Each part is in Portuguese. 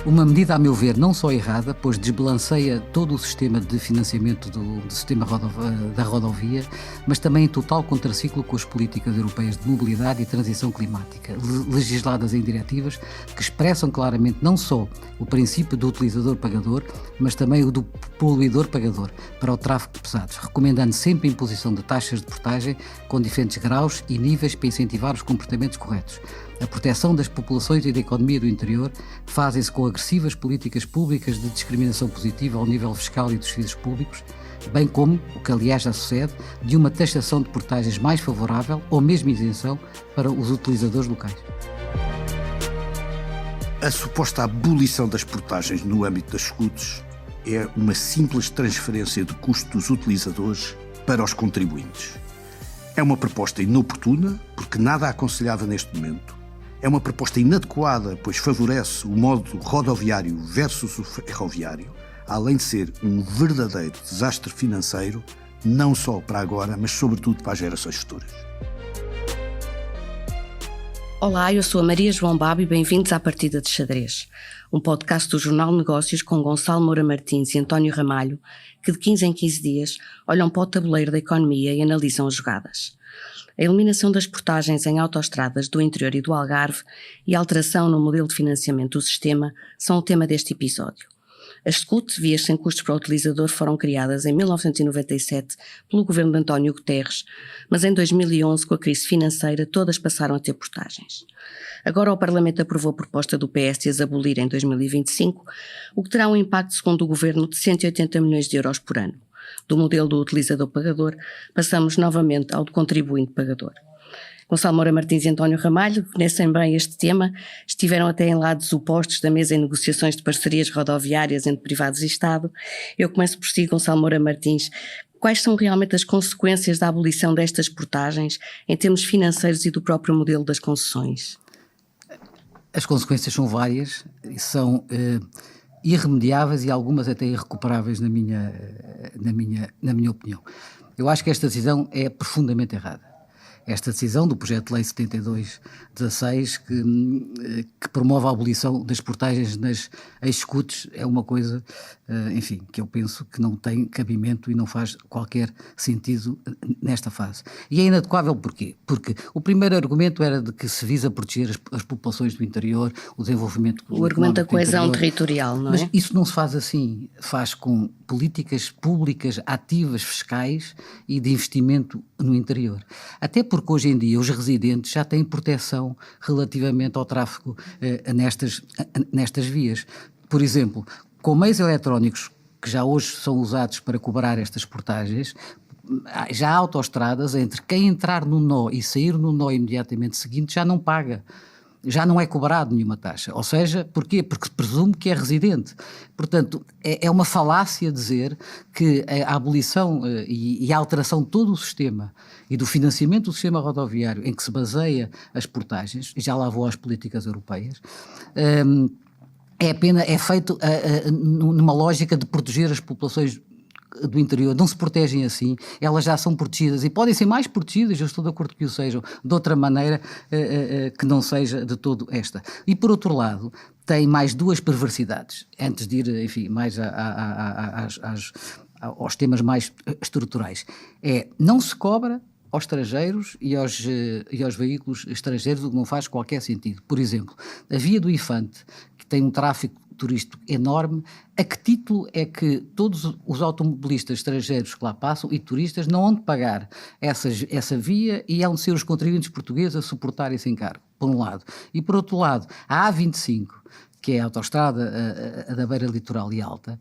Uma medida, a meu ver, não só errada, pois desbalanceia todo o sistema de financiamento do sistema da rodovia, mas também em total contraciclo com as políticas europeias de mobilidade e transição climática, legisladas em diretivas que expressam claramente não só o princípio do utilizador-pagador, mas também o do poluidor-pagador para o tráfego de pesados, recomendando sempre a imposição de taxas de portagem com diferentes graus e níveis para incentivar os comportamentos corretos. A proteção das populações e da economia do interior fazem-se com agressivas políticas públicas de discriminação positiva ao nível fiscal e dos serviços públicos, bem como, o que aliás já sucede, de uma taxação de portagens mais favorável ou mesmo isenção para os utilizadores locais. A suposta abolição das portagens no âmbito das SCUTs é uma simples transferência de custo dos utilizadores para os contribuintes. É uma proposta inoportuna, porque nada aconselhava neste momento. É uma proposta inadequada, pois favorece o modo rodoviário versus o ferroviário, além de ser um verdadeiro desastre financeiro, não só para agora, mas sobretudo para as gerações futuras. Olá, eu sou a Maria João Babo e bem-vindos à Partida de Xadrez, um podcast do Jornal Negócios com Gonçalo Moura Martins e António Ramalho, que de 15 em 15 dias olham para o tabuleiro da economia e analisam as jogadas. A eliminação das portagens em autoestradas do interior e do Algarve e a alteração no modelo de financiamento do sistema são o tema deste episódio. As SCUT, vias sem custos para o utilizador, foram criadas em 1997 pelo governo de António Guterres, mas em 2011, com a crise financeira, todas passaram a ter portagens. Agora o Parlamento aprovou a proposta do PS de as abolir em 2025, o que terá um impacto, segundo o governo, de 180 milhões de euros por ano. Do modelo do utilizador-pagador, passamos novamente ao do contribuinte-pagador. Gonçalo Moura Martins e António Ramalho, que conhecem bem este tema, estiveram até em lados opostos da mesa em negociações de parcerias rodoviárias entre privados e Estado. Eu começo por si, Gonçalo Moura Martins. Quais são realmente as consequências da abolição destas portagens em termos financeiros e do próprio modelo das concessões? As consequências são várias e são irremediáveis e algumas até irrecuperáveis na minha opinião. Eu acho que esta decisão é profundamente errada. Esta decisão do projeto de lei 72/16 que promove a abolição das portagens nas SCUTs é uma coisa, enfim, que eu penso que não tem cabimento e não faz qualquer sentido nesta fase. E é inadequável porquê? Porque o primeiro argumento era de que se visa proteger as populações do interior, o desenvolvimento o argumento da coesão territorial, não é? Mas isso não se faz assim, faz com políticas públicas ativas, fiscais e de investimento no interior. Até porque hoje em dia os residentes já têm proteção relativamente ao tráfego nestas vias. Por exemplo, com meios eletrónicos que já hoje são usados para cobrar estas portagens, já há autoestradas entre quem entrar no nó e sair no nó imediatamente seguinte já não paga. Já não é cobrado nenhuma taxa. Ou seja, porquê? Porque presume que é residente. Portanto, é uma falácia dizer que a abolição e a alteração de todo o sistema e do financiamento do sistema rodoviário em que se baseia as portagens, e já lá vou às políticas europeias, é feito numa lógica de proteger as populações do interior. Não se protegem assim, elas já são protegidas e podem ser mais protegidas, eu estou de acordo que o sejam, de outra maneira que não seja de todo esta. E por outro lado, tem mais duas perversidades, antes de ir, enfim, mais aos temas mais estruturais. Não se cobra aos estrangeiros e aos veículos estrangeiros, o que não faz qualquer sentido. Por exemplo, a via do Infante, que tem um tráfego turístico enorme, a que título é que todos os automobilistas estrangeiros que lá passam e turistas não hão de pagar essa via e hão de ser os contribuintes portugueses a suportar esse encargo, por um lado. E por outro lado, a A25, que é a autoestrada da beira litoral e alta,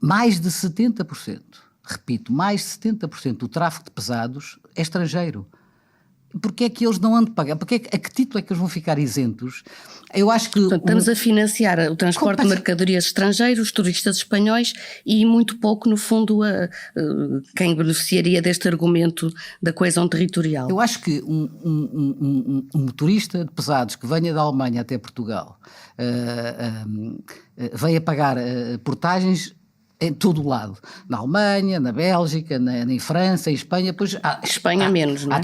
mais de 70%, repito, mais de 70% do tráfego de pesados é estrangeiro. Porque é que eles não hão de pagar? A que título é que eles vão ficar isentos? Eu acho que... Portanto, estamos a financiar o transporte de mercadorias estrangeiros, turistas espanhóis e muito pouco, no fundo, quem beneficiaria deste argumento da coesão territorial. Eu acho que um motorista de pesados que venha da Alemanha até Portugal venha pagar portagens em todo o lado, na Alemanha, na Bélgica, em França, em Espanha, pois Espanha menos, não é?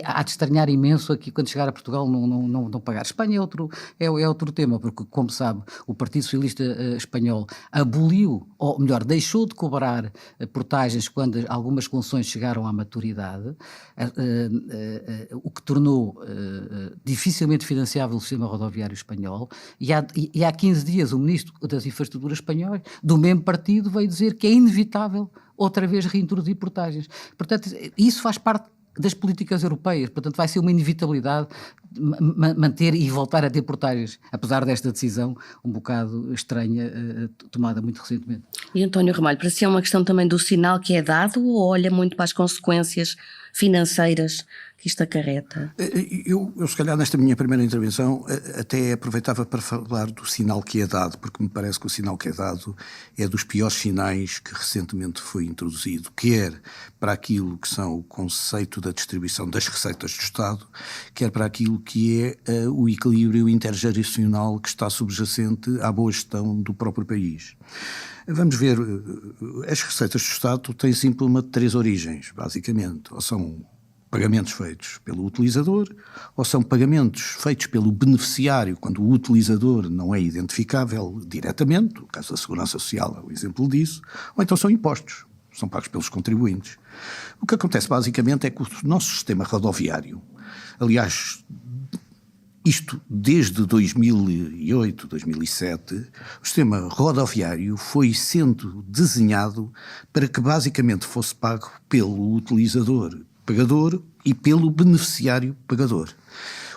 Há de estranhar imenso aqui quando chegar a Portugal não pagar. Espanha é outro tema, porque, como sabe, o Partido Socialista Espanhol aboliu, ou melhor, deixou de cobrar portagens quando algumas concessões chegaram à maturidade, o que tornou dificilmente financiável o sistema rodoviário espanhol, e há 15 dias o Ministro das Infraestruturas espanhol, do mesmo partido, veio dizer que é inevitável outra vez reintroduzir portagens. Portanto, isso faz parte das políticas europeias, portanto vai ser uma inevitabilidade manter e voltar a ter portagens, apesar desta decisão um bocado estranha, tomada muito recentemente. E António Ramalho, para si é uma questão também do sinal que é dado ou olha muito para as consequências financeiras que isto acarreta? Eu se calhar nesta minha primeira intervenção até aproveitava para falar do sinal que é dado, porque me parece que o sinal que é dado é dos piores sinais que recentemente foi introduzido, quer para aquilo que são o conceito da distribuição das receitas do Estado, quer para aquilo que é o equilíbrio intergeracional que está subjacente à boa gestão do próprio país. Vamos ver, as receitas do Estado têm sempre uma de 3 origens, basicamente, ou são pagamentos feitos pelo utilizador, ou são pagamentos feitos pelo beneficiário quando o utilizador não é identificável diretamente, o caso da Segurança Social é o exemplo disso, ou então são impostos, são pagos pelos contribuintes. O que acontece basicamente é que o nosso sistema rodoviário, aliás, isto desde 2008, 2007, o sistema rodoviário foi sendo desenhado para que basicamente fosse pago pelo utilizador pagador e pelo beneficiário pagador.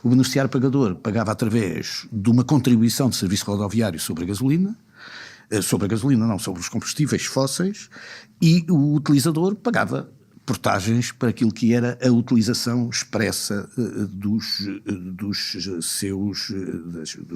O beneficiário pagador pagava através de uma contribuição de serviço rodoviário sobre a gasolina, sobre os combustíveis fósseis, e o utilizador pagava portagens para aquilo que era a utilização expressa dos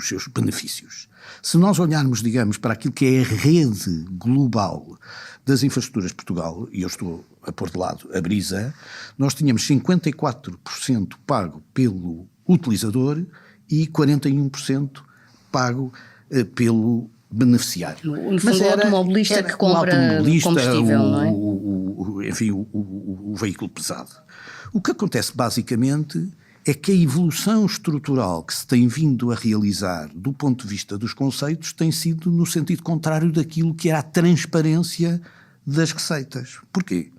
seus benefícios. Se nós olharmos, digamos, para aquilo que é a rede global das infraestruturas de Portugal, e eu estou a pôr de lado a Brisa, nós tínhamos 54% pago pelo utilizador e 41% pago pelo beneficiário. No fundo, o automobilista que compra combustível, não é? O veículo pesado. O que acontece basicamente é que a evolução estrutural que se tem vindo a realizar do ponto de vista dos conceitos tem sido no sentido contrário daquilo que era a transparência das receitas. Porquê?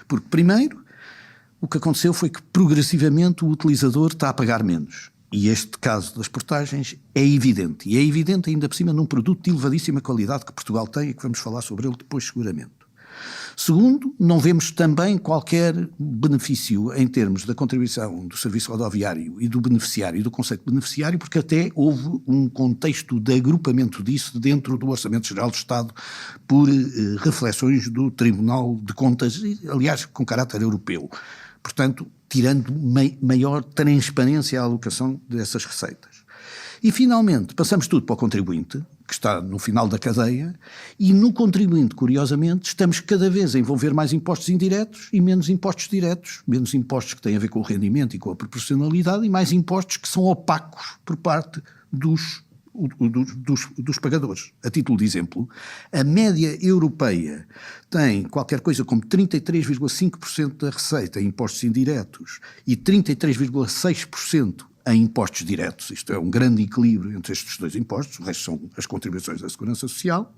Porque, primeiro, o que aconteceu foi que progressivamente o utilizador está a pagar menos. E este caso das portagens é evidente. E é evidente ainda por cima num produto de elevadíssima qualidade que Portugal tem e que vamos falar sobre ele depois seguramente. Segundo, não vemos também qualquer benefício em termos da contribuição do serviço rodoviário e do beneficiário e do conceito de beneficiário, porque até houve um contexto de agrupamento disso dentro do Orçamento Geral do Estado por reflexões do Tribunal de Contas, aliás, com caráter europeu. Portanto, tirando maior transparência à alocação dessas receitas. E, finalmente, passamos tudo para o contribuinte, que está no final da cadeia, e no contribuinte, curiosamente, estamos cada vez a envolver mais impostos indiretos e menos impostos diretos, menos impostos que têm a ver com o rendimento e com a proporcionalidade, e mais impostos que são opacos por parte dos pagadores. A título de exemplo, a média europeia tem qualquer coisa como 33,5% da receita em impostos indiretos e 33,6% em impostos diretos. Isto é um grande equilíbrio entre estes dois impostos, o resto são as contribuições da Segurança Social,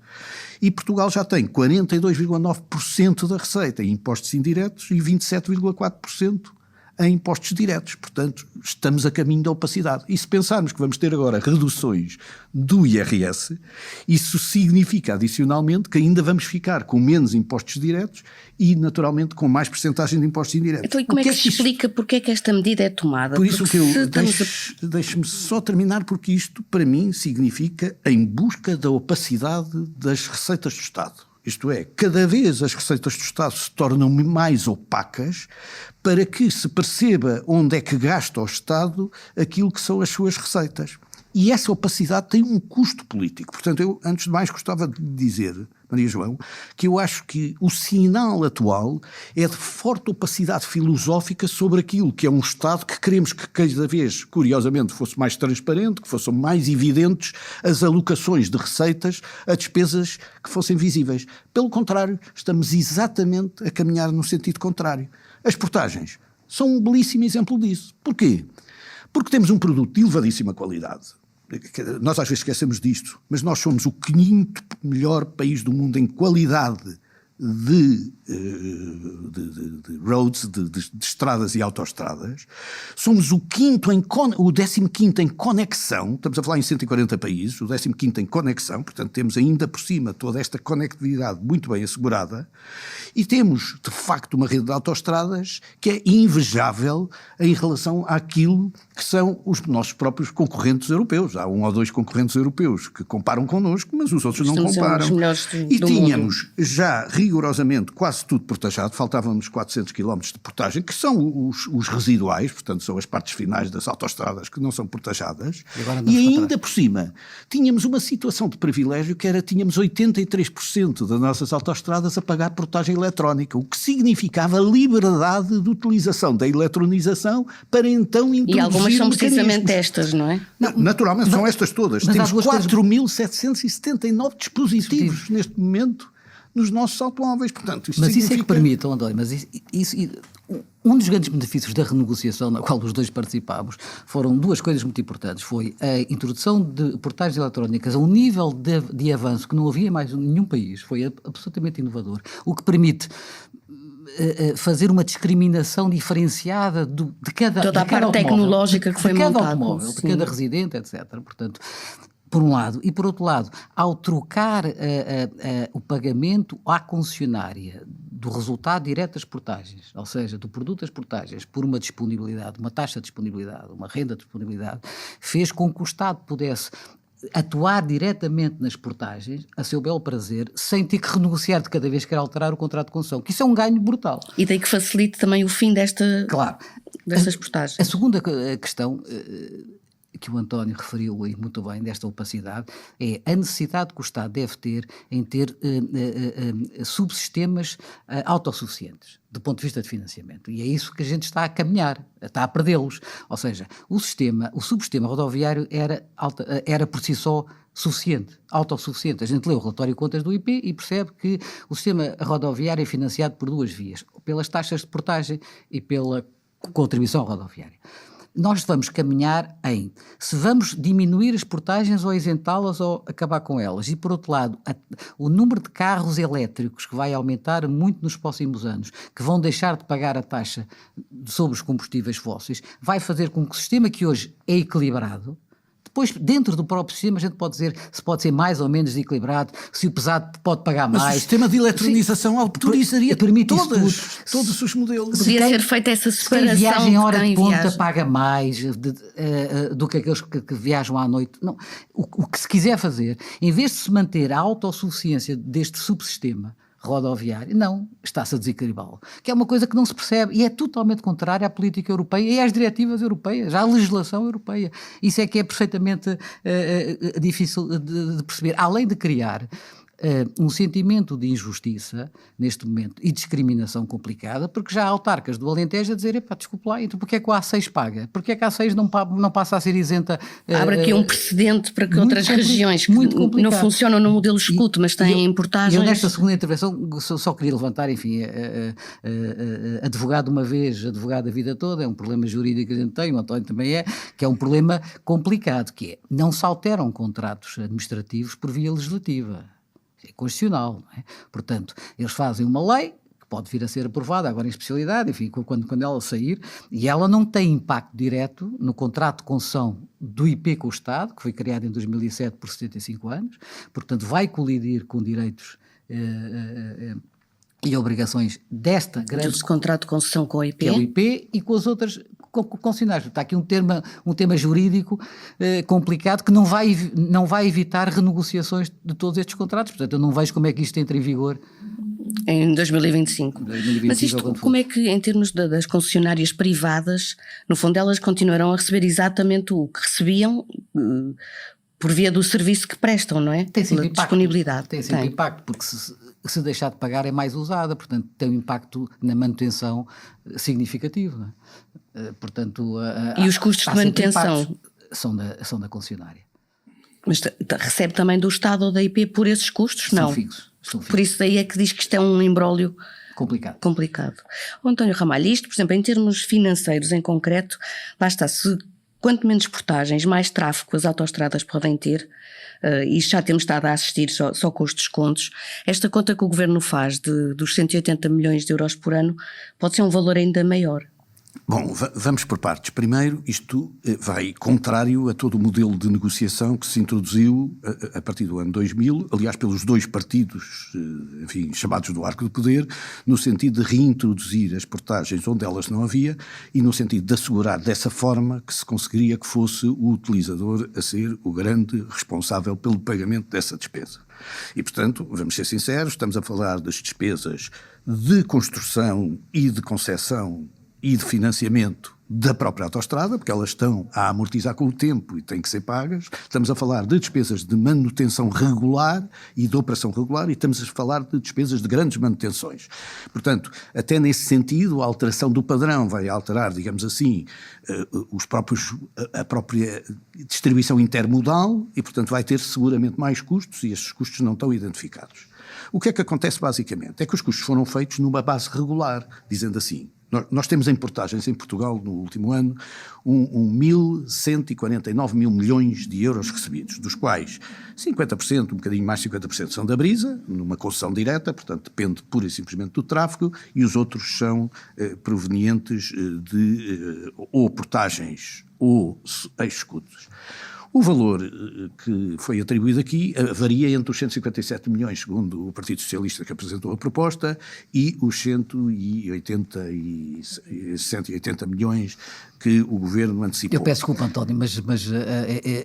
e Portugal já tem 42,9% da receita em impostos indiretos e 27,4% em impostos diretos. Portanto, estamos a caminho da opacidade. E se pensarmos que vamos ter agora reduções do IRS, isso significa adicionalmente que ainda vamos ficar com menos impostos diretos e, naturalmente, com mais percentagem de impostos indiretos. Então, e como é que se explica porque é que esta medida é tomada? Por isso que deixe-me só terminar, porque isto, para mim, significa em busca da opacidade das receitas do Estado. Isto é, cada vez as receitas do Estado se tornam mais opacas para que se perceba onde é que gasta o Estado aquilo que são as suas receitas. E essa opacidade tem um custo político. Portanto, eu, antes de mais, gostava de dizer, Maria João, que eu acho que o sinal atual é de forte opacidade filosófica sobre aquilo que é um Estado que queremos que cada vez, curiosamente, fosse mais transparente, que fossem mais evidentes as alocações de receitas a despesas que fossem visíveis. Pelo contrário, estamos exatamente a caminhar no sentido contrário. As portagens são um belíssimo exemplo disso. Porquê? Porque temos um produto de elevadíssima qualidade. Nós às vezes esquecemos disto, mas nós somos o 5º melhor país do mundo em qualidade de roads, de estradas e autoestradas. Somos o 15º em conexão, estamos a falar em 140 países, o 15º em conexão, portanto temos ainda por cima toda esta conectividade muito bem assegurada, e temos de facto uma rede de autoestradas que é invejável em relação àquilo que são os nossos próprios concorrentes europeus. Há 1 ou 2 concorrentes europeus que comparam connosco, mas os outros não comparam. E tínhamos já rigorosamente quase tudo portajado, faltavam-nos 400 km de portagem, que são os residuais, portanto são as partes finais das autoestradas que não são portajadas, e ainda por cima tínhamos uma situação de privilégio que era, tínhamos 83% das nossas autoestradas a pagar portagem eletrónica, o que significava a liberdade de utilização da eletronização para então introduzir. E algumas são precisamente estas, não é? Não, naturalmente são estas todas. Temos 4.779 dispositivos neste momento nos nossos automóveis, portanto, mas significa... isso é que permite, António, mas um dos grandes benefícios da renegociação na qual os dois participámos foram 2 coisas muito importantes. Foi a introdução de portagens eletrónicas a um nível de avanço que não havia mais em nenhum país, foi absolutamente inovador, o que permite fazer uma discriminação diferenciada de cada toda a parte tecnológica que foi montada, de cada residente, etc. Portanto, por um lado, e por outro lado, ao trocar o pagamento à concessionária do resultado direto das portagens, ou seja, do produto das portagens, por uma disponibilidade, uma taxa de disponibilidade, uma renda de disponibilidade, fez com que o Estado pudesse atuar diretamente nas portagens, a seu belo prazer, sem ter que renegociar de cada vez que quer alterar o contrato de concessão, que isso é um ganho brutal. E daí que facilite também o fim destas portagens. A segunda questão que o António referiu aí muito bem, desta opacidade, é a necessidade que o Estado deve ter em ter subsistemas autossuficientes, do ponto de vista de financiamento. E é isso que a gente está a caminhar, está a perdê-los. Ou seja, o subsistema rodoviário era por si só suficiente, autossuficiente. A gente lê o relatório de contas do IP e percebe que o sistema rodoviário é financiado por 2 vias, pelas taxas de portagem e pela contribuição rodoviária. Nós vamos caminhar se vamos diminuir as portagens ou isentá-las ou acabar com elas. E, por outro lado, o número de carros elétricos que vai aumentar muito nos próximos anos, que vão deixar de pagar a taxa sobre os combustíveis fósseis, vai fazer com que o sistema que hoje é equilibrado, depois, dentro do próprio sistema, a gente pode dizer se pode ser mais ou menos equilibrado, se o pesado pode pagar mais. Mas o sistema de eletronização autorizaria todos os modelos. Podia ser feita essa separação. Quem viaja em hora de ponta paga mais do que aqueles que viajam à noite. Não. O que se quiser fazer, em vez de se manter a autossuficiência deste subsistema rodoviário, não, está-se a desequilibrá-lo, que é uma coisa que não se percebe e é totalmente contrária à política europeia e às diretivas europeias, à legislação europeia. Isso é que é perfeitamente difícil de perceber, além de criar um sentimento de injustiça neste momento e discriminação complicada, porque já há autarcas do Alentejo a dizer, desculpe lá, então porque é que o A6 paga? Porque é que a A6 não passa a ser isenta? Abre aqui um precedente para que outras regiões que não funcionam no modelo escuto, mas têm portagens... Eu nesta segunda intervenção só queria levantar, enfim, advogado uma vez, advogado a vida toda, é um problema jurídico que a gente tem, o António também que é um problema complicado, que é, não se alteram contratos administrativos por via legislativa. É constitucional, não é? Portanto, eles fazem uma lei que pode vir a ser aprovada agora em especialidade, enfim, quando ela sair, e ela não tem impacto direto no contrato de concessão do IP com o Estado, que foi criado em 2007 por 75 anos, portanto vai colidir com direitos e obrigações desta grande... Do contrato de concessão com o IP. Que é o IP e com as outras concessionárias. Está aqui um tema jurídico complicado que não vai evitar renegociações de todos estes contratos. Portanto, eu não vejo como é que isto entra em vigor em 2025. 2025 Mas isto, como é que, em termos das concessionárias privadas, no fundo elas continuarão a receber exatamente o que recebiam por via do serviço que prestam, não é? Tem sempre impacto. Disponibilidade. Tem sempre impacto, porque se deixar de pagar é mais usada, portanto tem um impacto na manutenção significativo. Não é? Portanto, e os custos de manutenção? São da concessionária. Mas recebe também do Estado ou da IP por esses custos? São não. Fixos. Por isso daí é que diz que isto é um imbróglio complicado. António Ramalho, isto, por exemplo, em termos financeiros em concreto, lá está, quanto menos portagens, mais tráfego as autoestradas podem ter, e já temos estado a assistir só com os descontos. Esta conta que o Governo faz dos 180 milhões de euros por ano pode ser um valor ainda maior. Bom, vamos por partes. Primeiro, isto vai contrário a todo o modelo de negociação que se introduziu a partir do ano 2000, aliás, pelos dois partidos, enfim, chamados do arco do poder, no sentido de reintroduzir as portagens onde elas não havia e no sentido de assegurar dessa forma que se conseguiria que fosse o utilizador a ser o grande responsável pelo pagamento dessa despesa. E, portanto, vamos ser sinceros, estamos a falar das despesas de construção e de concessão e de financiamento da própria autoestrada, porque elas estão a amortizar com o tempo e têm que ser pagas. Estamos a falar de despesas de manutenção regular e de operação regular e estamos a falar de despesas de grandes manutenções. Portanto, até nesse sentido, a alteração do padrão vai alterar, digamos assim, a própria distribuição intermodal e, portanto, vai ter seguramente mais custos e esses custos não estão identificados. O que é que acontece basicamente? É que os custos foram feitos numa base regular, dizendo assim. Nós temos em portagens em Portugal, no último ano, 1.149 mil milhões de euros recebidos, dos quais 50%, um bocadinho mais de 50% são da Brisa, numa concessão direta, portanto depende pura e simplesmente do tráfego, e os outros são provenientes de ou portagens ou eixos-escudos. O valor que foi atribuído aqui varia entre os 157 milhões, segundo o Partido Socialista que apresentou a proposta, e os 180 milhões que o Governo antecipou. Eu peço desculpa, António, mas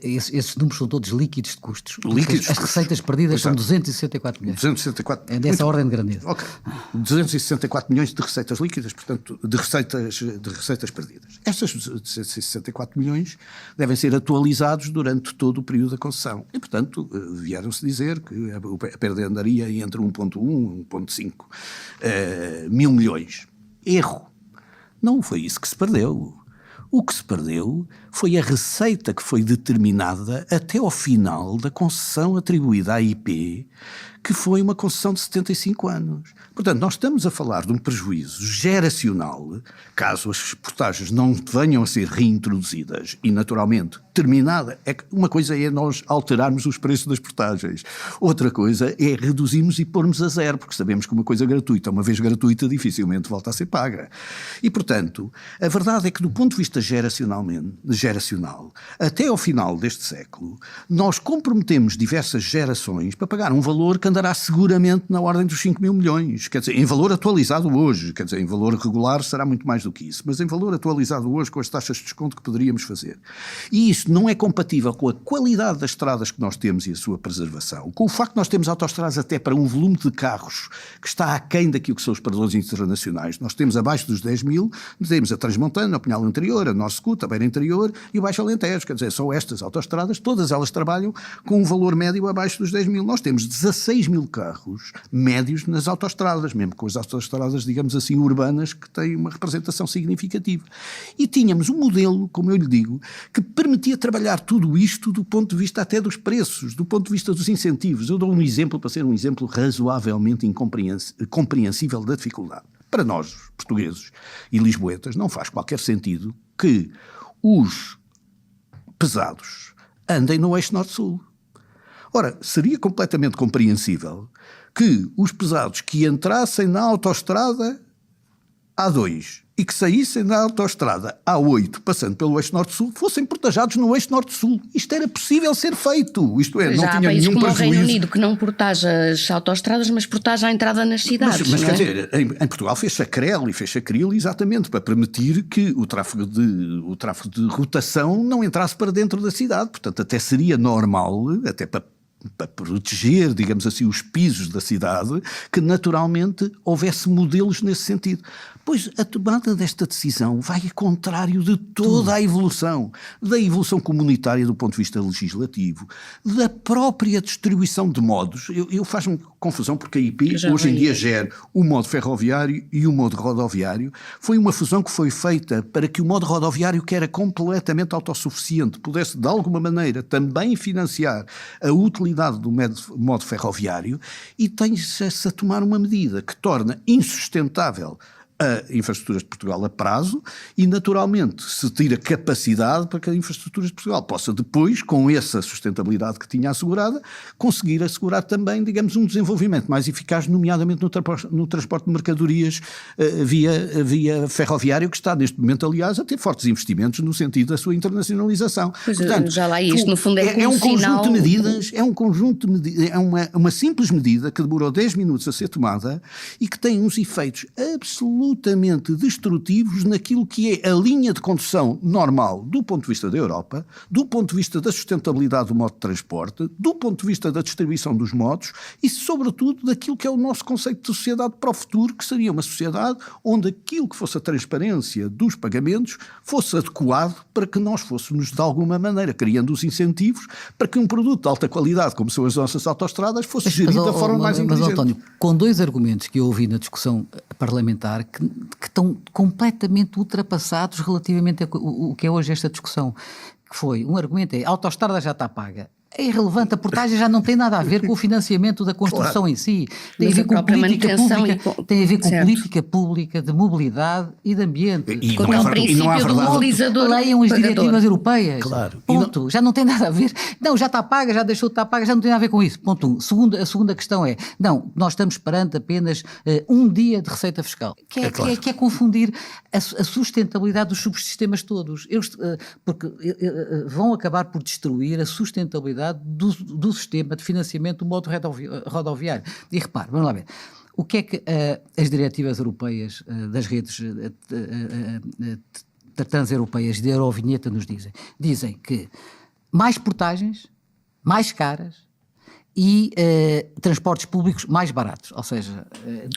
esses números são todos líquidos de custos. Líquidos As receitas perdidas são 264 milhões. 264. É dessa ordem de grandeza. Ok. 264 milhões de receitas líquidas, portanto, de receitas perdidas. Estas 264 milhões devem ser atualizados durante todo o período da concessão. E, portanto, vieram-se dizer que a perda andaria entre 1.1 e 1.5 mil milhões. Erro. Não foi isso que se perdeu. O que se perdeu foi a receita que foi determinada até ao final da concessão atribuída à IP, que foi uma concessão de 75 anos. Portanto, nós estamos a falar de um prejuízo geracional, caso as portagens não venham a ser reintroduzidas e, naturalmente, terminada. Uma coisa é nós alterarmos os preços das portagens, outra coisa é reduzirmos e pormos a zero, porque sabemos que uma coisa gratuita, uma vez gratuita, dificilmente volta a ser paga. E, portanto, a verdade é que do ponto de vista geracional, até ao final deste século, nós comprometemos diversas gerações para pagar um valor que andará seguramente na ordem dos 5 mil milhões, quer dizer, em valor atualizado hoje, quer dizer, em valor regular será muito mais do que isso, mas em valor atualizado hoje com as taxas de desconto que poderíamos fazer. E isso não é compatível com a qualidade das estradas que nós temos e a sua preservação, com o facto de nós termos autoestradas até para um volume de carros que está aquém daquilo que são os padrões internacionais. Nós temos abaixo dos 10 mil, temos a Transmontana, a Pinhal Anterior, a Norte-Scut, a Beira Interior e o Baixo Alentejo, quer dizer, são estas autoestradas, todas elas trabalham com um valor médio abaixo dos 10 mil. Nós temos 16 mil carros médios nas autoestradas, mesmo com as autoestradas, digamos assim, urbanas, que têm uma representação significativa. E tínhamos um modelo, como eu lhe digo, que permitia trabalhar tudo isto do ponto de vista até dos preços, do ponto de vista dos incentivos. Eu dou um exemplo para ser um exemplo razoavelmente compreensível da dificuldade. Para nós, portugueses e lisboetas, não faz qualquer sentido que os pesados andem no eixo norte-sul. Ora, seria completamente compreensível que os pesados que entrassem na autoestrada A2 e que saíssem da autoestrada A8, passando pelo eixo norte-sul, fossem portajados no eixo norte-sul. Isto era possível ser feito. Isto é, não tinha nenhum prejuízo. Como o Reino Unido, que não portaja as autoestradas, mas portaja a entrada nas cidades. Mas quer dizer, em Portugal fez-se a CREL e fez-se a CRIL exatamente para permitir que o tráfego de rotação não entrasse para dentro da cidade. Portanto, até seria normal, até para para proteger, digamos assim, os pisos da cidade, que naturalmente houvesse modelos nesse sentido. Pois a tomada desta decisão vai a contrário de toda a evolução, da evolução comunitária do ponto de vista legislativo, da própria distribuição de modos. Eu faz-me confusão porque a IP hoje em dia gera o modo ferroviário e o modo rodoviário. Foi uma fusão que foi feita para que o modo rodoviário, que era completamente autossuficiente, pudesse de alguma maneira também financiar a utilidade do modo ferroviário, e tem-se a tomar uma medida que torna insustentável a infraestruturas de Portugal a prazo e, naturalmente, se tira capacidade para que a infraestruturas de Portugal possa depois, com essa sustentabilidade que tinha assegurada, conseguir assegurar também, digamos, um desenvolvimento mais eficaz, nomeadamente no transporte de mercadorias via ferroviário, que está neste momento, aliás, a ter fortes investimentos no sentido da sua internacionalização. Pois, portanto, já lá isto, no fundo, é um conjunto de medidas, é uma simples medida que demorou 10 minutos a ser tomada e que tem uns efeitos absolutamente destrutivos naquilo que é a linha de condução normal do ponto de vista da Europa, do ponto de vista da sustentabilidade do modo de transporte, do ponto de vista da distribuição dos modos e, sobretudo, daquilo que é o nosso conceito de sociedade para o futuro, que seria uma sociedade onde aquilo que fosse a transparência dos pagamentos fosse adequado para que nós fôssemos, de alguma maneira, criando os incentivos para que um produto de alta qualidade, como são as nossas autoestradas, fosse gerido da forma mais inteligente. Mas, António, com dois argumentos que eu ouvi na discussão parlamentar que estão completamente ultrapassados relativamente ao que é hoje esta discussão, que foi, um argumento é, a autoestrada já está paga. É irrelevante, a portagem já não tem nada a ver com o financiamento da construção em si, tem a ver com política pública, tem a ver com política pública de mobilidade e de ambiente. E com o princípio do mobilizador. Leiam as diretivas europeias. Claro. Ponto. Já não tem nada a ver. Não, já está paga, já deixou de estar paga, já não tem nada a ver com isso. Ponto 1. A segunda questão é, não, nós estamos perante apenas um dia de receita fiscal. Que é confundir a sustentabilidade dos subsistemas todos. Porque vão acabar por destruir a sustentabilidade do sistema de financiamento do modo rodoviário. E repare, vamos lá ver, o que é que as diretivas europeias das redes transeuropeias de Eurovinheta nos dizem? Dizem que mais portagens, mais caras e transportes públicos mais baratos, ou seja,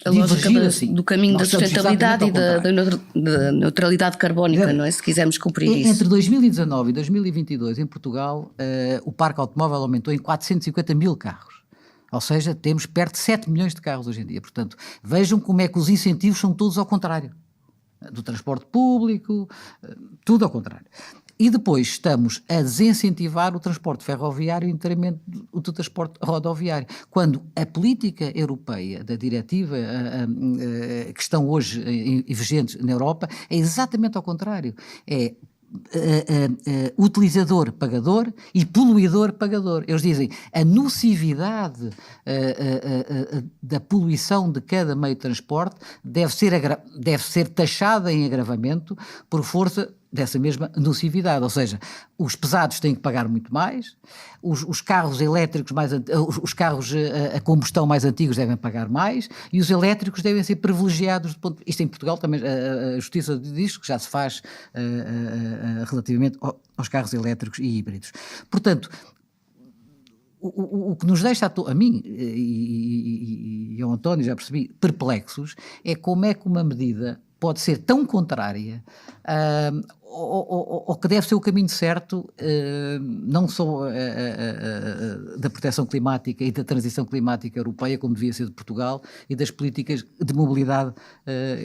a lógica assim, do caminho da sustentabilidade e da neutralidade carbónica, não é? Se quisermos cumprir isso. Entre 2019 e 2022, em Portugal, o parque automóvel aumentou em 450 mil carros. Ou seja, temos perto de 7 milhões de carros hoje em dia. Portanto, vejam como é que os incentivos são todos ao contrário. Do transporte público, tudo ao contrário. E depois estamos a desincentivar o transporte ferroviário e inteiramente o transporte rodoviário. Quando a política europeia da diretiva que estão hoje vigentes na Europa é exatamente ao contrário. É utilizador-pagador e poluidor-pagador. Eles dizem a nocividade da poluição de cada meio de transporte deve ser taxada em agravamento por força dessa mesma nocividade, ou seja, os pesados têm que pagar muito mais, os carros elétricos os carros a combustão mais antigos devem pagar mais e os elétricos devem ser privilegiados. Isto em Portugal também a Justiça diz que já se faz relativamente aos carros elétricos e híbridos. Portanto, o que nos deixa a mim e ao António, já percebi, perplexos, é como é que uma medida pode ser tão contrária ou que deve ser o caminho certo, não só da proteção climática e da transição climática europeia, como devia ser de Portugal, e das políticas de mobilidade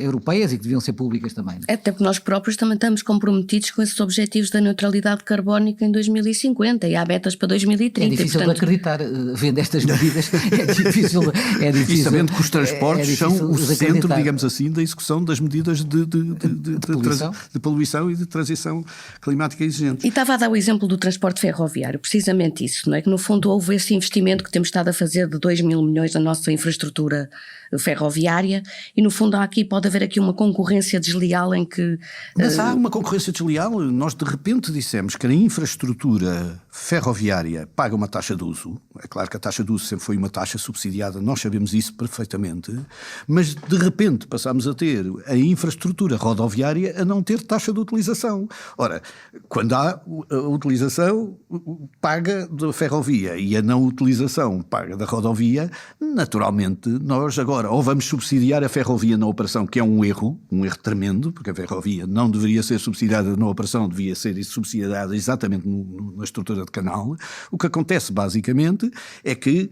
europeias e que deviam ser públicas também. É, até porque nós próprios também estamos comprometidos com esses objetivos da neutralidade carbónica em 2050 e há metas para 2030. É difícil de acreditar, vendo estas medidas, é difícil. E sabendo que os transportes são o centro, digamos assim, da execução das medidas de poluição e de transição climática exigente. E estava a dar o exemplo do transporte ferroviário, precisamente isso, não é? Que no fundo houve esse investimento que temos estado a fazer de 2 mil milhões na nossa infraestrutura ferroviária, e no fundo pode haver aqui uma concorrência desleal em que... Mas há uma concorrência desleal. Nós de repente dissemos que a infraestrutura ferroviária paga uma taxa de uso. É claro que a taxa de uso sempre foi uma taxa subsidiada, nós sabemos isso perfeitamente, mas de repente passámos a ter a infraestrutura rodoviária a não ter taxa de utilização. Ora, quando há a utilização paga da ferrovia e a não utilização paga da rodovia, naturalmente nós agora ou vamos subsidiar a ferrovia na operação, que é um erro tremendo, porque a ferrovia não deveria ser subsidiada na operação, devia ser subsidiada exatamente na estrutura de canal. O que acontece basicamente é que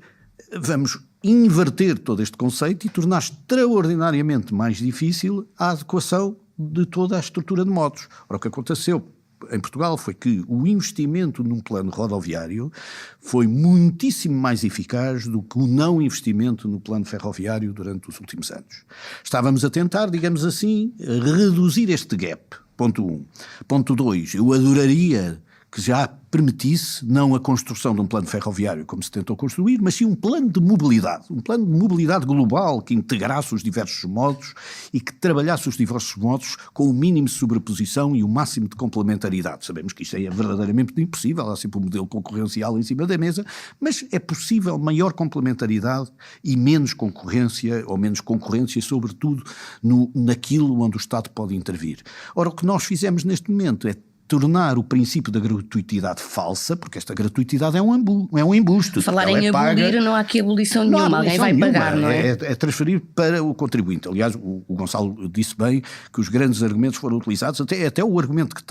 vamos inverter todo este conceito e tornar extraordinariamente mais difícil a adequação de toda a estrutura de modos. Ora, o que aconteceu em Portugal foi que o investimento num plano rodoviário foi muitíssimo mais eficaz do que o não investimento no plano ferroviário durante os últimos anos. Estávamos a tentar, digamos assim, reduzir este gap, ponto 1. Ponto 2, eu adoraria que já permitisse não a construção de um plano ferroviário como se tentou construir, mas sim um plano de mobilidade global que integrasse os diversos modos e que trabalhasse os diversos modos com o mínimo de sobreposição e o máximo de complementaridade. Sabemos que isto é verdadeiramente impossível, há sempre um modelo concorrencial em cima da mesa, mas é possível maior complementaridade e menos concorrência, ou menos concorrência, sobretudo naquilo onde o Estado pode intervir. Ora, o que nós fizemos neste momento é tornar o princípio da gratuitidade falsa, porque esta gratuitidade é um embuste. Falar em abolir, não há aqui abolição nenhuma, alguém vai pagar, não é? É transferir para o contribuinte. Aliás, o Gonçalo disse bem que os grandes argumentos foram utilizados, até o argumento que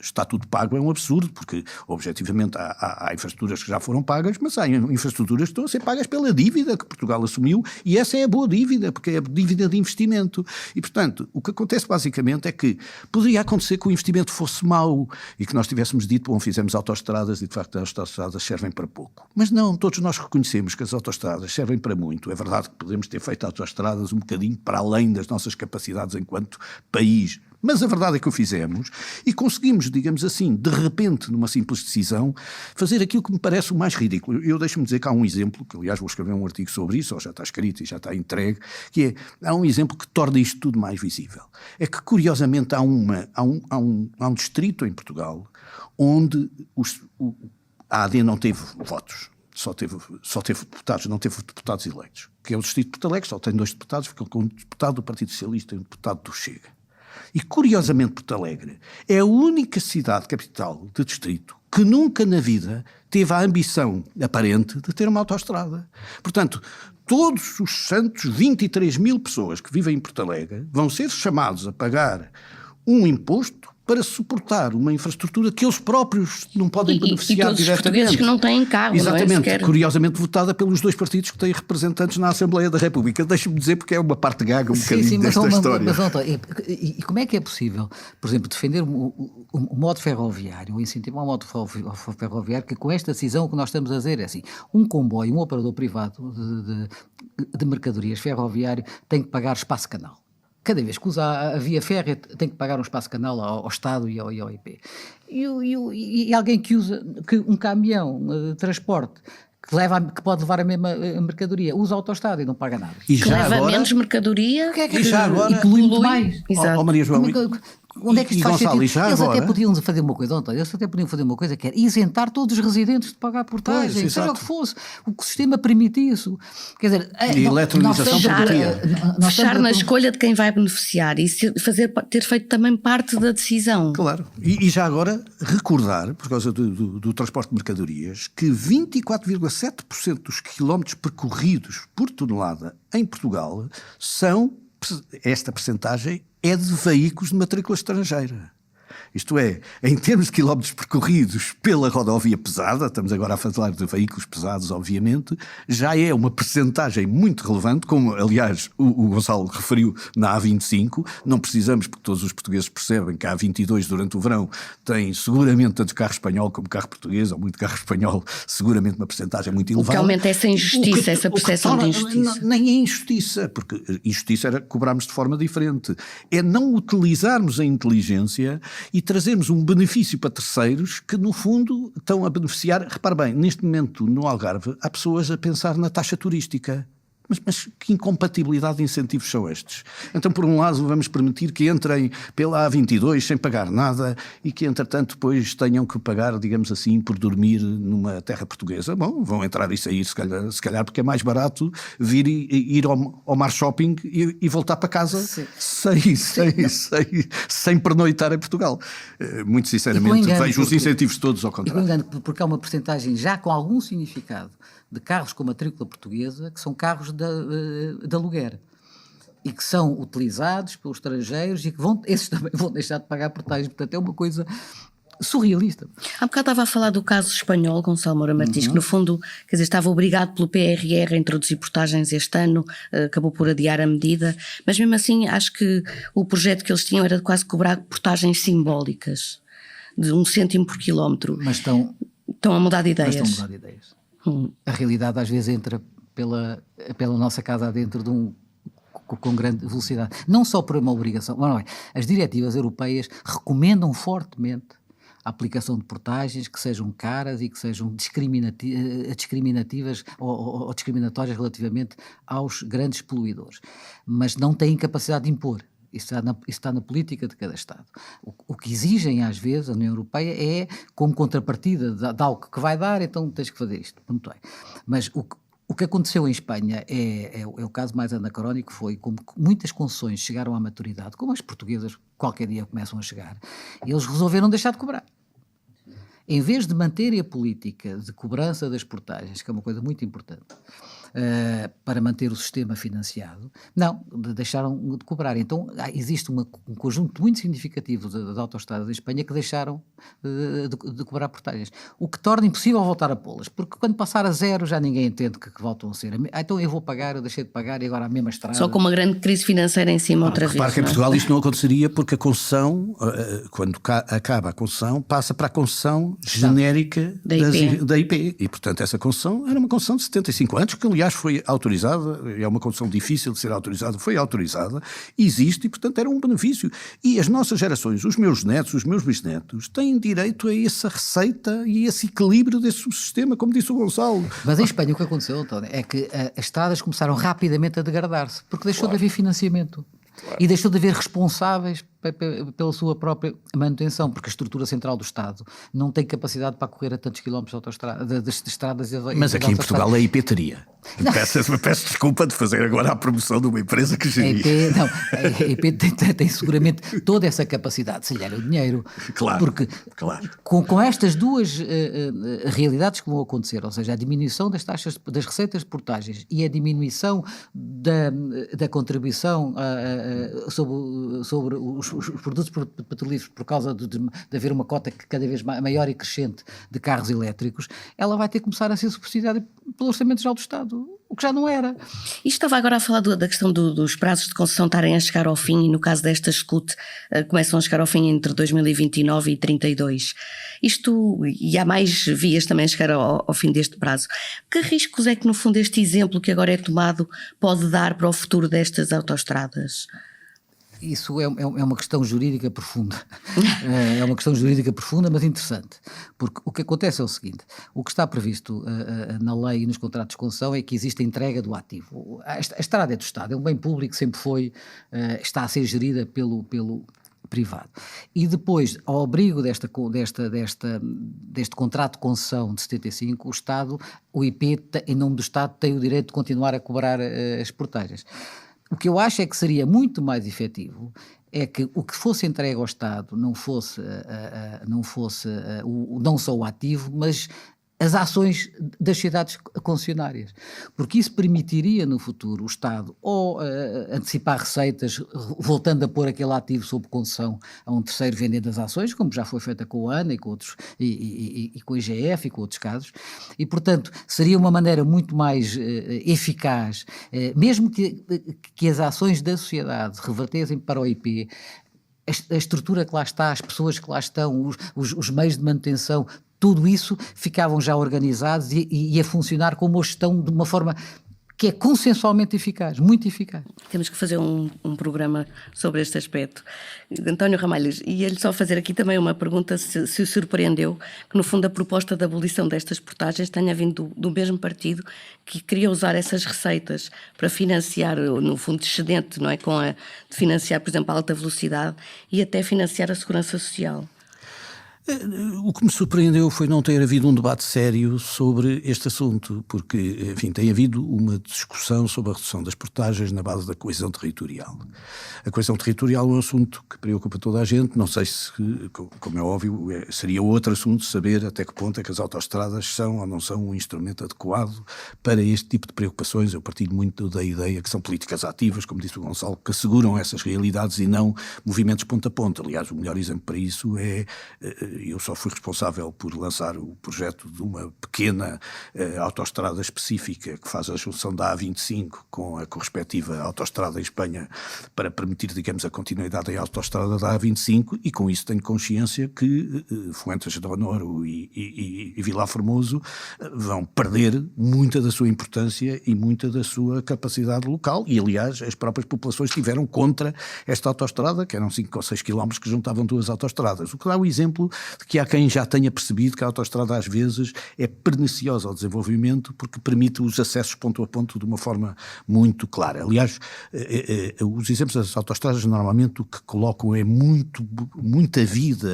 está tudo pago é um absurdo, porque objetivamente há infraestruturas que já foram pagas, mas há infraestruturas que estão a ser pagas pela dívida que Portugal assumiu, e essa é a boa dívida, porque é a dívida de investimento. E, portanto, o que acontece basicamente é que poderia acontecer que o investimento fosse mau, e que nós tivéssemos dito, bom, fizemos autoestradas e de facto as autoestradas servem para pouco. Mas não, todos nós reconhecemos que as autoestradas servem para muito. É verdade que podemos ter feito autoestradas um bocadinho para além das nossas capacidades enquanto país. Mas a verdade é que o fizemos e conseguimos, digamos assim, de repente, numa simples decisão, fazer aquilo que me parece o mais ridículo. Eu deixo-me dizer que há um exemplo, que aliás vou escrever um artigo sobre isso, ou já está escrito e já está entregue, que há um exemplo que torna isto tudo mais visível. É que, curiosamente, há um distrito em Portugal onde a AD não teve votos. Só teve deputados, não teve deputados eleitos. Que é o distrito de Porto Alegre, só tem 2 deputados, ficou com um deputado do Partido Socialista e um deputado do Chega. E, curiosamente, Porto Alegre é a única cidade capital de distrito que nunca na vida teve a ambição aparente de ter uma autoestrada. Portanto, todos os santos 23 mil pessoas que vivem em Porto Alegre vão ser chamados a pagar um imposto para suportar uma infraestrutura que eles próprios não podem beneficiar todos diretamente. Os portugueses que não têm carro, exatamente, não é? curiosamente votada pelos 2 partidos que têm representantes na Assembleia da República. Deixa-me dizer porque é uma parte gaga bocadinho desta história. Mas, e como é que é possível, por exemplo, defender o modo ferroviário, ou incentivar o modo ferroviário, que com esta decisão o que nós estamos a dizer é assim, um comboio, um operador privado de mercadorias ferroviário tem que pagar espaço canal. Cada vez que usa a via férrea tem que pagar um espaço canal ao Estado e ao IP. E alguém que usa um caminhão de transporte que pode levar a mesma mercadoria, usa a autoestrada e não paga nada. E já leva menos mercadoria e polui muito mais. Exato. Maria João, onde é que isto faz sentido? Eles até podiam fazer uma coisa, eles até podiam fazer uma coisa que era isentar todos os residentes de pagar portagem, seja o que fosse. O sistema permite isso. Quer dizer, e eletronização fechar na escolha de quem vai beneficiar e ter feito também parte da decisão. Claro. E já agora recordar, por causa do transporte de mercadorias, que 24,7% dos quilómetros percorridos por tonelada em Portugal esta percentagem é de veículos de matrícula estrangeira. Isto é, em termos de quilómetros percorridos pela rodovia pesada, estamos agora a falar de veículos pesados, obviamente, já é uma percentagem muito relevante, como aliás o Gonçalo referiu na A25, não precisamos, porque todos os portugueses percebem que a A22 durante o verão tem seguramente tanto carro espanhol como carro português, ou muito carro espanhol, seguramente uma percentagem muito elevada. O que aumenta essa injustiça, essa percepção de injustiça. Nem é injustiça, porque injustiça era cobrarmos de forma diferente. É não utilizarmos a inteligência e trazermos um benefício para terceiros que, no fundo, estão a beneficiar. Repare bem, neste momento, no Algarve, há pessoas a pensar na taxa turística. Mas que incompatibilidade de incentivos são estes? Então, por um lado, vamos permitir que entrem pela A22 sem pagar nada e que, entretanto, depois tenham que pagar, digamos assim, por dormir numa terra portuguesa. Bom, vão entrar e sair, se calhar porque é mais barato vir e ir ao Mar Shopping e voltar para casa sem pernoitar em Portugal. Muito sinceramente, vejo os incentivos todos ao contrário. Porque há uma percentagem já com algum significado de carros com matrícula portuguesa que são carros de aluguer e que são utilizados pelos estrangeiros e que esses também vão deixar de pagar portagens. Portanto, é uma coisa surrealista. Há bocado estava a falar do caso espanhol, Gonçalo Moura Martins, que no fundo, quer dizer, estava obrigado pelo PRR a introduzir portagens este ano, acabou por adiar a medida, mas mesmo assim acho que o projeto que eles tinham era de quase cobrar portagens simbólicas, de 1 cêntimo por quilómetro. Mas estão a mudar de ideias. Mas estão a mudar de ideias. A realidade às vezes entra pela nossa casa adentro com grande velocidade. Não só por uma obrigação. Não é. As diretivas europeias recomendam fortemente a aplicação de portagens que sejam caras e que sejam discriminativas ou discriminatórias relativamente aos grandes poluidores. Mas não têm capacidade de impor. Isso está na política de cada Estado. O que exigem às vezes a União Europeia é, como contrapartida de algo que vai dar, então tens que fazer isto. Muito bem. Mas o que aconteceu em Espanha é o caso mais anacrónico, foi como muitas concessões chegaram à maturidade, como as portuguesas qualquer dia começam a chegar, e eles resolveram deixar de cobrar. Em vez de manterem a política de cobrança das portagens, que é uma coisa muito importante, para manter o sistema financiado, não, deixaram de cobrar. Então existe um conjunto muito significativo de autoestradas em Espanha que deixaram de cobrar portagens, o que torna impossível voltar a pô-las, porque quando passar a zero já ninguém entende que voltam a ser. Então eu vou pagar, eu deixei de pagar e agora a mesma estrada. Só com uma grande crise financeira em cima outra vez. Repare que em Portugal isto não aconteceria porque a concessão, quando acaba a concessão, passa para a concessão genérica da IP. E portanto essa concessão era uma concessão de 75 anos, que aliás foi autorizada, é uma concessão difícil de ser autorizada, foi autorizada, existe e portanto era um benefício. E as nossas gerações, os meus netos, os meus bisnetos, têm direito a essa receita e a esse equilíbrio desse subsistema, como disse o Gonçalo. Mas em Espanha o que aconteceu, António, é que as estradas começaram rapidamente a degradar-se, porque deixou de haver financiamento. E deixou de haver responsáveis pela sua própria manutenção, porque a estrutura central do Estado não tem capacidade para correr a tantos quilómetros de estradas. Mas aqui em Portugal a IP teria. Peço desculpa de fazer agora a promoção de uma empresa que geria. A IP tem seguramente toda essa capacidade, se lhe der o dinheiro. Claro, porque claro. Com estas duas realidades que vão acontecer, ou seja, a diminuição das taxas, das receitas de portagens e a diminuição da contribuição sobre os produtos petrolíferos por causa de haver uma cota cada vez maior e crescente de carros elétricos, ela vai ter que começar a ser subsidiada pelo Orçamento Geral do Estado, o que já não era. E estava agora a falar da questão dos prazos de concessão estarem a chegar ao fim, e no caso desta SCUT começam a chegar ao fim entre 2029 e 32. E há mais vias também a chegar ao fim deste prazo. Que riscos é que no fundo este exemplo que agora é tomado pode dar para o futuro destas autoestradas? Isso é uma questão jurídica profunda. É uma questão jurídica profunda, mas interessante. Porque o que acontece é o seguinte: o que está previsto na lei e nos contratos de concessão é que existe a entrega do ativo. A estrada é do Estado, é um bem público, sempre foi, está a ser gerida pelo privado. E depois, ao abrigo deste contrato de concessão de 75, o Estado, o IP, em nome do Estado, tem o direito de continuar a cobrar as portagens. O que eu acho é que seria muito mais efetivo é que o que fosse entregue ao Estado não fosse não só o ativo, mas as ações das cidades concessionárias, porque isso permitiria no futuro o Estado ou antecipar receitas, voltando a pôr aquele ativo sob concessão a um terceiro vendendo as ações, como já foi feita com a ANA e com outros, e com a IGF e com outros casos, e portanto seria uma maneira muito mais eficaz, mesmo que as ações da sociedade revertessem para o IP, a estrutura que lá está, as pessoas que lá estão, os meios de manutenção, tudo isso ficavam já organizados e a funcionar como hoje estão, de uma forma que é consensualmente eficaz, muito eficaz. Temos que fazer um programa sobre este aspecto. António Ramalho, ia-lhe só fazer aqui também uma pergunta, se o surpreendeu que, no fundo, a proposta de abolição destas portagens tenha vindo do mesmo partido que queria usar essas receitas para financiar, no fundo, excedente, não é? De financiar, por exemplo, a alta velocidade e até financiar a segurança social. O que me surpreendeu foi não ter havido um debate sério sobre este assunto, porque, enfim, tem havido uma discussão sobre a redução das portagens na base da coesão territorial. A coesão territorial é um assunto que preocupa toda a gente, não sei se, como é óbvio, seria outro assunto saber até que ponto é que as autoestradas são ou não são um instrumento adequado para este tipo de preocupações. Eu partilho muito da ideia que são políticas ativas, como disse o Gonçalo, que asseguram essas realidades e não movimentos ponta a ponta. Aliás, o melhor exemplo para isso é... Eu só fui responsável por lançar o projeto de uma pequena autoestrada específica que faz a junção da A25 com a correspectiva autoestrada em Espanha para permitir, digamos, a continuidade da autoestrada da A25, e com isso tenho consciência que Fuentes do Honoro e Vilar Formoso vão perder muita da sua importância e muita da sua capacidade local, e aliás as próprias populações estiveram contra esta autoestrada, que eram 5 ou 6 quilómetros que juntavam duas autoestradas, o que dá o exemplo de que há quem já tenha percebido que a autoestrada às vezes é perniciosa ao desenvolvimento porque permite os acessos ponto a ponto de uma forma muito clara. Aliás, os exemplos das autoestradas normalmente o que colocam é muita vida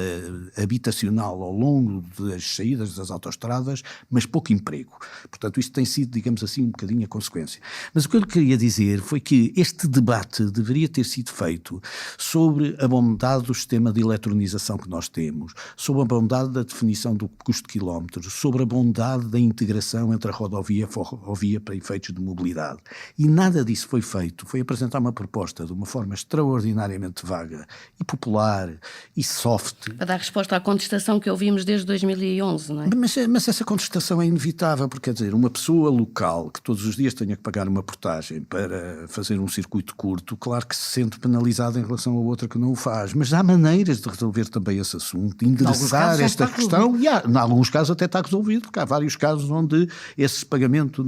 habitacional ao longo das saídas das autoestradas, mas pouco emprego. Portanto, isto tem sido, digamos assim, um bocadinho a consequência. Mas o que eu queria dizer foi que este debate deveria ter sido feito sobre a bondade do sistema de eletronização que nós temos, sobre a bondade da definição do custo de quilómetros, sobre a bondade da integração entre a rodovia e a ferrovia para efeitos de mobilidade. E nada disso foi feito. Foi apresentar uma proposta de uma forma extraordinariamente vaga e popular e soft. Para dar resposta à contestação que ouvimos desde 2011, não é? Mas essa contestação é inevitável, porque, quer dizer, uma pessoa local que todos os dias tenha que pagar uma portagem para fazer um circuito curto, claro que se sente penalizada em relação a outra que não o faz. Mas há maneiras de resolver também esse assunto, endereçar esta questão, e em alguns casos até está resolvido, porque há vários casos onde esse pagamento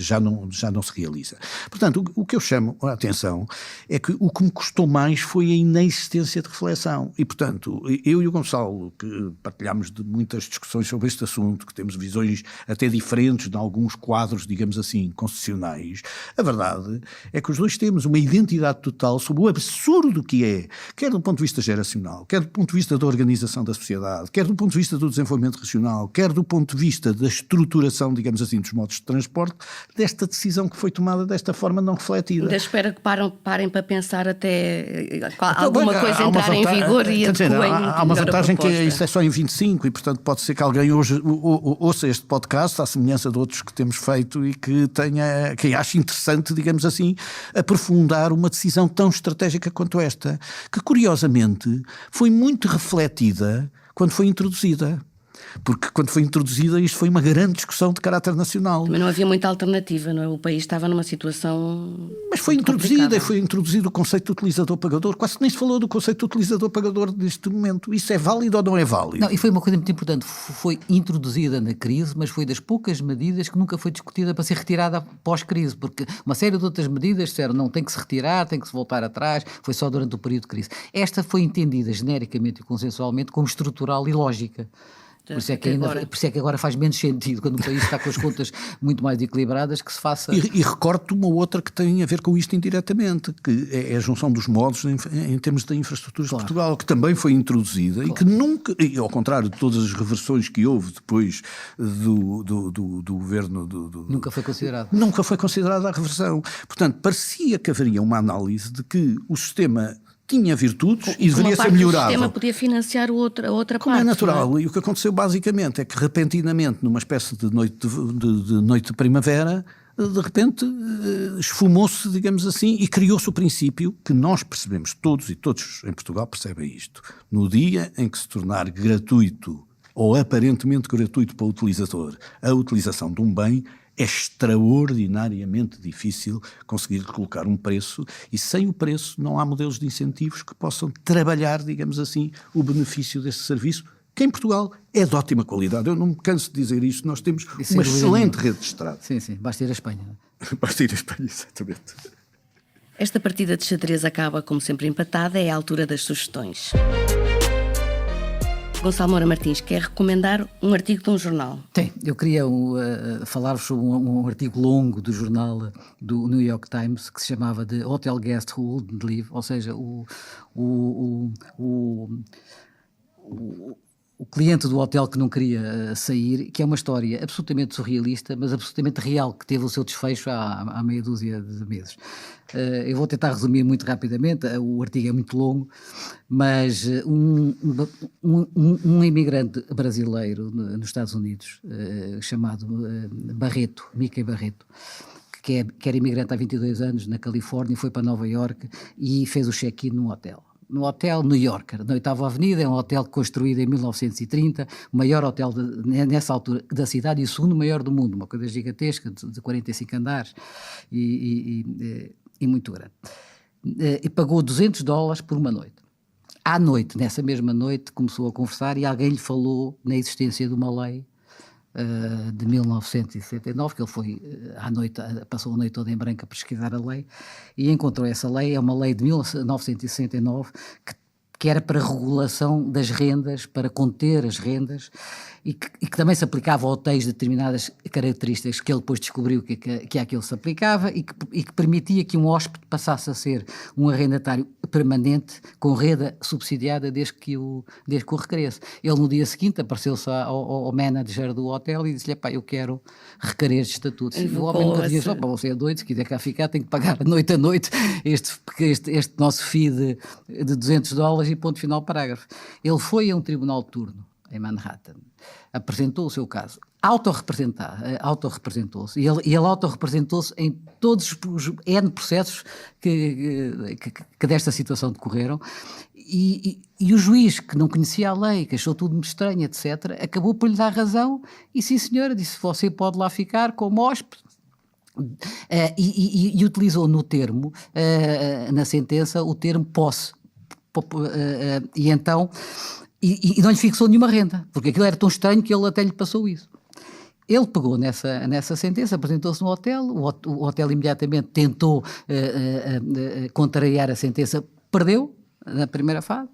já não se realiza. Portanto, o que eu chamo a atenção é que o que me custou mais foi a inexistência de reflexão. E, portanto, eu e o Gonçalo, que partilhamos de muitas discussões sobre este assunto, que temos visões até diferentes de alguns quadros, digamos assim, concessionais, a verdade é que os dois temos uma identidade total sobre o absurdo que é, quer do ponto de vista geracional, quer do ponto de vista da organização da sociedade, quer do ponto de vista do desenvolvimento regional, quer do ponto de vista da estruturação, digamos assim, dos modos de transporte, desta decisão que foi tomada desta forma não refletida. Ainda espero que parem para pensar até alguma coisa entrar em vigor e adequem. Há uma vantagem que isso é só em 25 e, portanto, pode ser que alguém hoje ouça este podcast, à semelhança de outros que temos feito, e que ache interessante, digamos assim, aprofundar uma decisão tão estratégica quanto esta, que curiosamente foi muito refletida quando foi introduzida. Porque quando foi introduzida isto foi uma grande discussão de caráter nacional. Mas não havia muita alternativa, não é? O país estava numa situação... Mas foi introduzida, e foi introduzido o conceito de utilizador-pagador. Quase nem se falou do conceito de utilizador-pagador neste momento. Isso é válido ou não é válido? Não, e foi uma coisa muito importante. Foi introduzida na crise, mas foi das poucas medidas que nunca foi discutida para ser retirada pós-crise, porque uma série de outras medidas disseram não, tem que se retirar, tem que se voltar atrás, foi só durante o período de crise. Esta foi entendida genericamente e consensualmente como estrutural e lógica. Por isso é que agora faz menos sentido, quando o país está com as contas muito mais equilibradas, que se faça... E recordo uma outra que tem a ver com isto indiretamente, que é a junção dos modos em termos de infraestruturas de Portugal, que também foi introduzida e que nunca, e ao contrário de todas as reversões que houve depois do governo... Nunca foi considerado. Nunca foi considerada a reversão. Portanto, parecia que haveria uma análise de que o sistema tinha virtudes e deveria ser melhorável. O sistema podia financiar a outra Como parte. É natural, não é? E o que aconteceu basicamente é que repentinamente, numa espécie de noite de primavera, de repente esfumou-se, digamos assim, e criou-se o princípio que nós percebemos todos, e todos em Portugal percebem isto. No dia em que se tornar gratuito, ou aparentemente gratuito para o utilizador, a utilização de um bem, é extraordinariamente difícil conseguir colocar um preço, e sem o preço não há modelos de incentivos que possam trabalhar, digamos assim, o benefício desse serviço, que em Portugal é de ótima qualidade. Eu não me canso de dizer isto, nós temos uma excelente rede de estrada. Sim, basta ir à Espanha. Partida Espanha, exatamente. Esta partida de xadrez acaba, como sempre, empatada. É a altura das sugestões. Gonçalo Moura Martins quer recomendar um artigo de um jornal. Sim, eu queria falar-vos sobre um artigo longo do jornal do New York Times que se chamava The Hotel Guest Who Wouldn't Leave, ou seja, o cliente do hotel que não queria sair, que é uma história absolutamente surrealista, mas absolutamente real, que teve o seu desfecho há meia dúzia de meses. Eu vou tentar resumir muito rapidamente, o artigo é muito longo, mas um imigrante brasileiro nos Estados Unidos, chamado Barreto, Mickey Barreto, que era imigrante há 22 anos na Califórnia, foi para Nova Iorque e fez o check-in no hotel. No Hotel New Yorker, na 8ª Avenida, é um hotel construído em 1930, o maior hotel nessa altura da cidade e o segundo maior do mundo, uma coisa gigantesca, de 45 andares e muito grande. E pagou $200 por uma noite. À noite, nessa mesma noite, começou a conversar e alguém lhe falou na existência de uma lei de 1969, que ele foi à noite, passou a noite toda em branco a pesquisar a lei e encontrou essa lei. É uma lei de 1969 que era para regulação das rendas, para conter as rendas e que também se aplicava a hotéis de determinadas características que ele depois descobriu que àquilo se aplicava e que permitia que um hóspede passasse a ser um arrendatário permanente com renda subsidiada desde que o requeresse. Ele no dia seguinte apareceu-se ao manager do hotel e disse-lhe: "Pá, eu quero requerer este estatuto." E o homem nunca dizia: "Pá, você é doido, se quiser cá ficar tem que pagar noite a noite este nosso fee de $200 e ponto final parágrafo." Ele foi a um tribunal de turno em Manhattan, apresentou o seu caso, autorrepresentou-se, e ele autorrepresentou-se em todos os N processos que desta situação decorreram, e o juiz, que não conhecia a lei, que achou tudo muito estranho, etc., acabou por lhe dar razão, e sim senhora, disse: "Você pode lá ficar como hóspede." E utilizou no termo, na sentença, o termo posse, e então... E não lhe fixou nenhuma renda, porque aquilo era tão estranho que ele até lhe passou isso. Ele pegou nessa sentença, apresentou-se no hotel, o hotel imediatamente tentou contrariar a sentença, perdeu na primeira fase.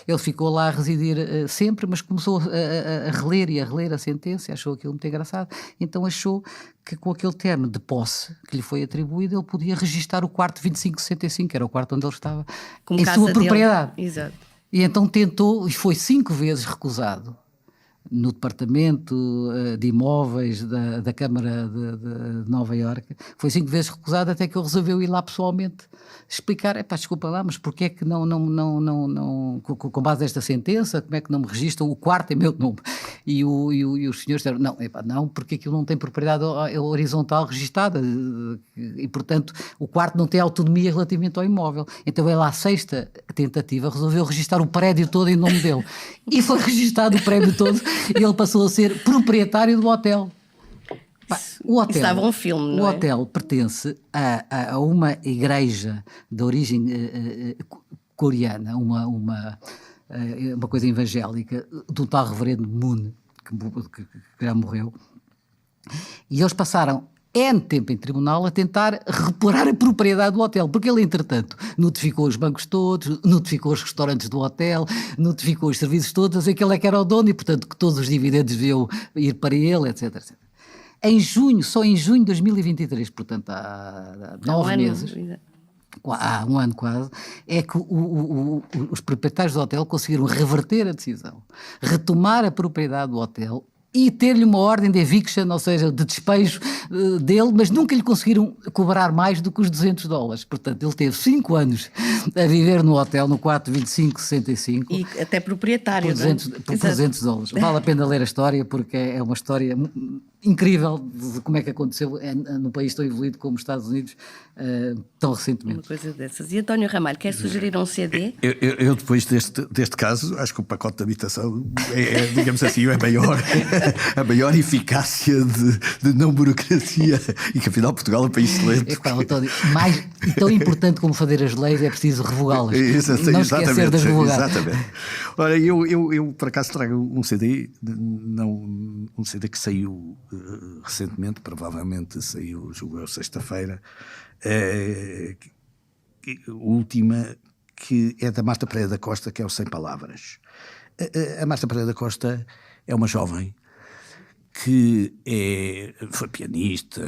Ele ficou lá a residir sempre, mas começou a reler a sentença, achou aquilo muito engraçado, então achou que com aquele termo de posse que lhe foi atribuído, ele podia registar o quarto 2565, que era o quarto onde ele estava, como em sua propriedade. Exato. E então tentou, e foi 5 vezes recusado no departamento de imóveis da Câmara de Nova Iorque. Foi 5 vezes recusado até que ele resolveu ir lá pessoalmente explicar: "Desculpa lá, mas porquê é que não com base nesta sentença, como é que não me registram o quarto em meu nome?" E os senhores disseram: "Não, porque aquilo não tem propriedade horizontal registada e, portanto, o quarto não tem autonomia relativamente ao imóvel." Então ele, à 6ª tentativa, resolveu registar o prédio todo em nome dele. E foi registado o prédio todo e ele passou a ser proprietário do hotel. O hotel, estava um filme, não o é? hotel pertence a uma igreja de origem coreana, uma coisa evangélica, do tal reverendo Moon, que já morreu, e eles passaram N tempo em tribunal a tentar reparar a propriedade do hotel, porque ele, entretanto, notificou os bancos todos, notificou os restaurantes do hotel, notificou os serviços todos, a dizer que ele é que era o dono e, portanto, que todos os dividendos deviam ir para ele, etc, etc. Só em junho de 2023, portanto há 9 meses, há um ano quase, é que os proprietários do hotel conseguiram reverter a decisão, retomar a propriedade do hotel e ter-lhe uma ordem de eviction, ou seja, de despejo dele, mas nunca lhe conseguiram cobrar mais do que os $200. Portanto, ele teve 5 anos a viver no hotel, no quarto 2565. E até proprietário, por $200. Vale a pena ler a história, porque é uma história incrível de como é que aconteceu num país tão evoluído como os Estados Unidos tão recentemente. Uma coisa dessas. E António Ramalho, quer sugerir um CD? Eu depois deste caso, acho que o pacote de habitação digamos assim, a maior eficácia de não burocracia, e que afinal Portugal é um país excelente. E tão importante como fazer as leis é preciso revogá-las. Não esquecer de revogar. Exatamente. Ora, eu por acaso trago um CD, um CD que saiu recentemente, provavelmente saiu, julgo eu, sexta-feira, última, que é da Marta Pereira da Costa, que é o Sem Palavras. A Marta Pereira da Costa é uma jovem que foi pianista,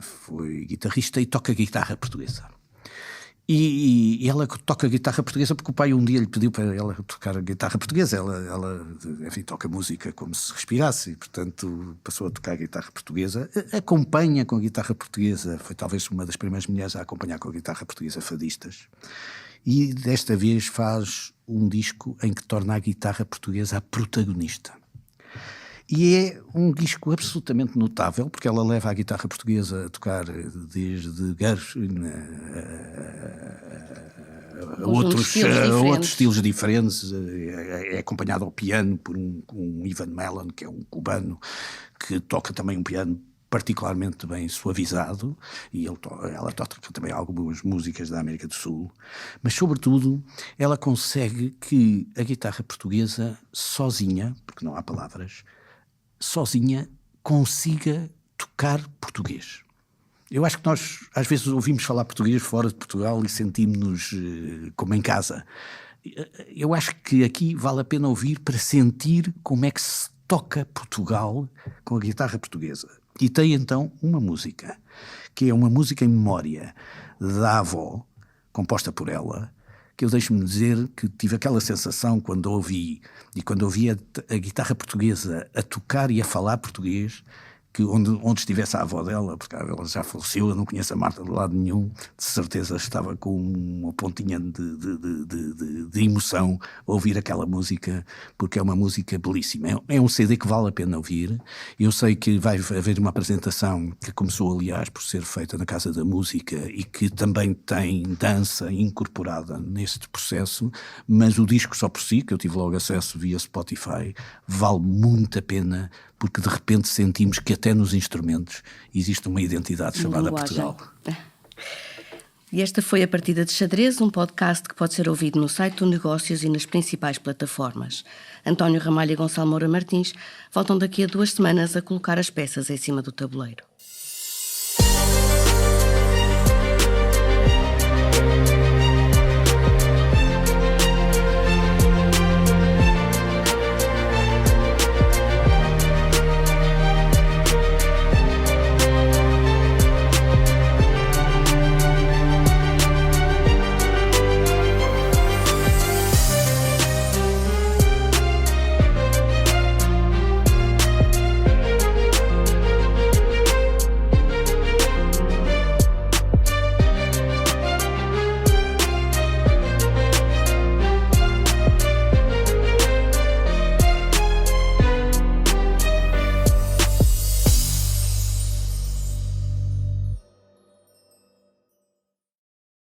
foi guitarrista e toca guitarra portuguesa. E ela toca guitarra portuguesa porque o pai um dia lhe pediu para ela tocar a guitarra portuguesa. Ela enfim, toca música como se respirasse e, portanto, passou a tocar a guitarra portuguesa. Acompanha com a guitarra portuguesa, foi talvez uma das primeiras mulheres a acompanhar com a guitarra portuguesa fadistas. E desta vez faz um disco em que torna a guitarra portuguesa a protagonista. E é um disco absolutamente notável, porque ela leva a guitarra portuguesa a tocar desde Gershwin a outros estilos diferentes. É acompanhado ao piano por um Ivan Mellon, que é um cubano, que toca também um piano particularmente bem suavizado, e ela toca também algumas músicas da América do Sul, mas sobretudo ela consegue que a guitarra portuguesa sozinha, porque não há palavras, sozinha consiga tocar português. Eu acho que nós às vezes ouvimos falar português fora de Portugal e sentimos-nos como em casa. Eu acho que aqui vale a pena ouvir para sentir como é que se toca Portugal com a guitarra portuguesa. E tem então uma música, que é uma música em memória da avó, composta por ela, que eu deixo-me dizer que tive aquela sensação quando ouvi a guitarra portuguesa a tocar e a falar português, que onde estivesse a avó dela, porque ela já faleceu, eu não conheço a Marta de lado nenhum, de certeza estava com uma pontinha de emoção a ouvir aquela música, porque é uma música belíssima. É um CD que vale a pena ouvir. Eu sei que vai haver uma apresentação que começou, aliás, por ser feita na Casa da Música e que também tem dança incorporada neste processo, mas o disco só por si, que eu tive logo acesso via Spotify, vale muito a pena, porque de repente sentimos que até nos instrumentos existe uma identidade chamada Portugal. E esta foi a Partida de Xadrez, um podcast que pode ser ouvido no site do Negócios e nas principais plataformas. António Ramalho e Gonçalo Moura Martins voltam daqui a 2 semanas a colocar as peças em cima do tabuleiro.